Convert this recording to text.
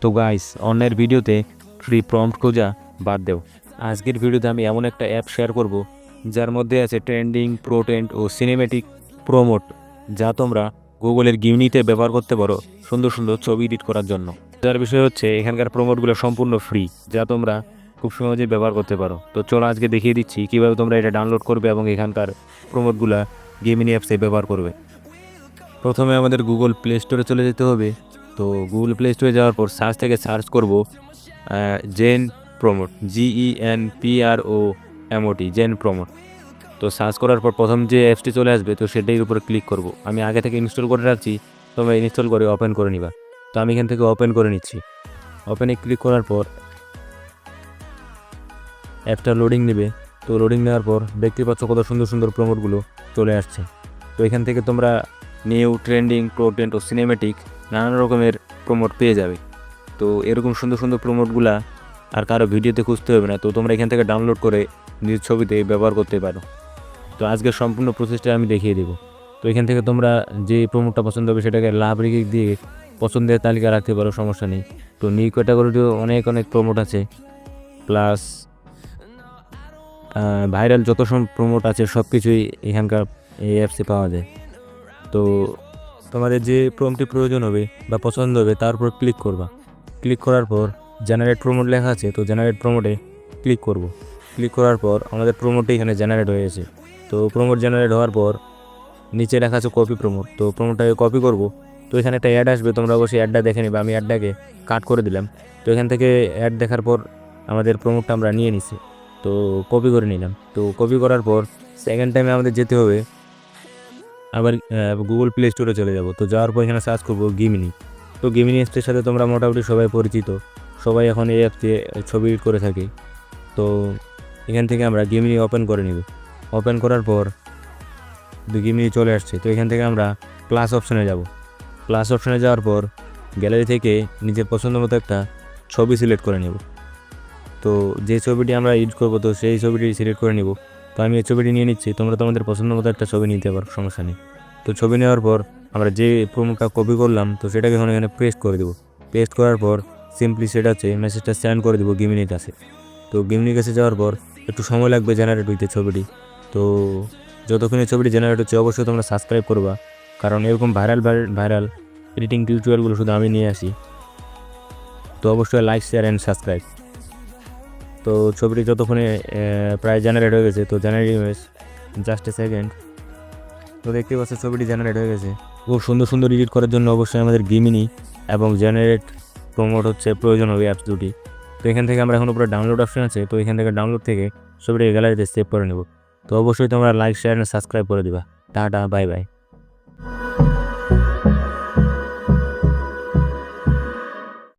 তো গাইস, অন্যের ভিডিওতে ফ্রি প্রম্পট খোঁজা বাদ দেও। আজকের ভিডিওতে আমি এমন একটা অ্যাপ শেয়ার করব যার মধ্যে আছে ট্রেন্ডিং, প্রোটেন্ট ও সিনেমেটিক প্রোমোট, যা তোমরা গুগলের গিমনিতে ব্যবহার করতে পারো সুন্দর সুন্দর ছবি এডিট করার জন্য। যার বিষয় হচ্ছে এখানকার প্রোমোটগুলো সম্পূর্ণ ফ্রি, যা তোমরা খুব সহজেই ব্যবহার করতে পারো। তো চলো আজকে দেখিয়ে দিচ্ছি কীভাবে তোমরা এটা ডাউনলোড করবে এবং এখানকার প্রোমোটগুলো গেমিনি অ্যাপসে ব্যবহার করবে। প্রথমে আমাদের গুগল প্লে স্টোরে চলে যেতে হবে। তো গুগল প্লে স্টোরে যাওয়ার পর সার্চ করব Genpromot, GENPROMOT, Genpromot. তো সার্চ করার পর প্রথম যে অ্যাপসটি চলে আসবে তো সেটার উপরে ক্লিক করব। আমি আগে থেকে ইনস্টল করে রাখছি, তোমরা ইনস্টল করে ওপেন করে নিবা। তো আমি এখান থেকে ওপেন করে নিচ্ছি। ওপেনে ক্লিক করার পর অ্যাপটা লোডিং নেবে। তো লোডিং নেওয়ার পর দেখতে পাচ্ছ কত সুন্দর সুন্দর প্রোমোটগুলো চলে আসছে। তো এখান থেকে তোমরা নিউ, ট্রেন্ডিং, প্রোটেন্ট ও সিনেমেটিক নানান রকমের প্রোমোট পেয়ে যাবে। তো এরকম সুন্দর সুন্দর প্রোমোটগুলা আর কারো ভিডিওতে খুঁজতে হবে না। তো তোমরা এখান থেকে ডাউনলোড করে নিজের ছবিতে ব্যবহার করতে পারো। তো আজকের সম্পূর্ণ প্রসেসটা আমি দেখিয়ে দেবো। তো এখান থেকে তোমরা যে প্রোমোটটা পছন্দ হবে সেটাকে লাভ রেখে দিয়ে পছন্দের তালিকা রাখতে পারো, সমস্যা নেই। তো নিউ ক্যাটাগরিতেও অনেক প্রোমোট আছে, প্লাস ভাইরাল যত সব প্রোমোট আছে সব কিছুই এখানকার এই অ্যাপসে পাওয়া যায়। তো তোমাদের যে প্রোমোটটি প্রয়োজন হবে বা পছন্দ হবে তার উপর ক্লিক করবা। ক্লিক করার পর জেনারেট প্রোমোট লেখা আছে, তো জেনারেট প্রোমোটে ক্লিক করব। ক্লিক করার পর আমাদের প্রোমোটটি এখানে জেনারেট হয়ে গেছে। তো প্রোমোট জেনারেট হওয়ার পর নিচে লেখা আছে কপি প্রোমোট। তো প্রোমোটটাকে কপি করব। তো এখানে একটা অ্যাড আসবে, তোমরা অবশ্যই অ্যাডটা দেখে নিবে। আমি অ্যাডটাকে কাট করে দিলাম। তো এখান থেকে অ্যাড দেখার পর আমাদের প্রোমোটটা আমরা নিয়ে নিছি। তো কপি করে নিলাম। তো কপি করার পর সেকেন্ড টাইমে আমাদের যেতে হবে আবার গুগল প্লে স্টোরে চলে যাব। তো যাওয়ার পর এখানে সার্চ করবো গিমিনি। তো গিমিনি অ্যাপসের সাথে তোমরা মোটামুটি সবাই পরিচিত, সবাই এখন এই অ্যাপসে ছবি এডিট করে থাকে। তো এখান থেকে আমরা গিমিনি ওপেন করে নিব। ওপেন করার পর গিমিনি চলে আসছে। তো এখান থেকে আমরা প্লাস অপশনে যাব। প্লাস অপশনে যাওয়ার পর গ্যালারি থেকে নিজের পছন্দ মতো একটা ছবি সিলেক্ট করে নেব। তো যে ছবিটি আমরা এডিট করবো তো সেই ছবিটি সিলেক্ট করে নিব। তো আমি এই ছবিটি নিয়ে নিচ্ছি, তোমরা তোমাদের পছন্দ মতো একটা ছবি নিতে পারো, সমস্যা নেই। তো ছবি নেওয়ার পর আমরা যে প্রোমোটটা কপি করলাম তো সেটাকে এখন এখানে পেস্ট করে দেবো। পেস্ট করার পর সিম্পলি সেটা হচ্ছে মেসেজটা সেন্ড করে দেবো গিমিনির কাছে। তো গিমিনির কাছে যাওয়ার পর একটু সময় লাগবে জেনারেট হইতে ছবিটি। তো যতক্ষণ এই ছবিটি জেনারেট হচ্ছে অবশ্যই তোমরা সাবস্ক্রাইব করবা, কারণ এরকম ভাইরাল এডিটিং টিউটোরিয়ালগুলো শুধু আমি নিয়ে আসি। তো অবশ্যই লাইক, শেয়ার অ্যান্ড সাবস্ক্রাইব। তো ছবিটি যতক্ষণে প্রায় জেনারেট হয়ে গেছে, তো generate image just a second. তো দেখতে পাচ্ছ ছবিটি জেনারেট হয়ে গেছে। খুব সুন্দর সুন্দর এডিট করার জন্য অবশ্যই আমাদের গিমিনি এবং জেনারেট প্রোমোট হচ্ছে প্রয়োজন হবে, অ্যাপস দুটি। তো এখান থেকে আমরা এখন উপরে ডাউনলোড অপশন আছে, তো এখান থেকে ডাউনলোড থেকে ছবিটি গ্যালারিতে সেভ করে নেব। তো অবশ্যই তোমরা লাইক, শেয়ার অ্যান্ড সাবস্ক্রাইব করে দিবা। Tata, bye bye.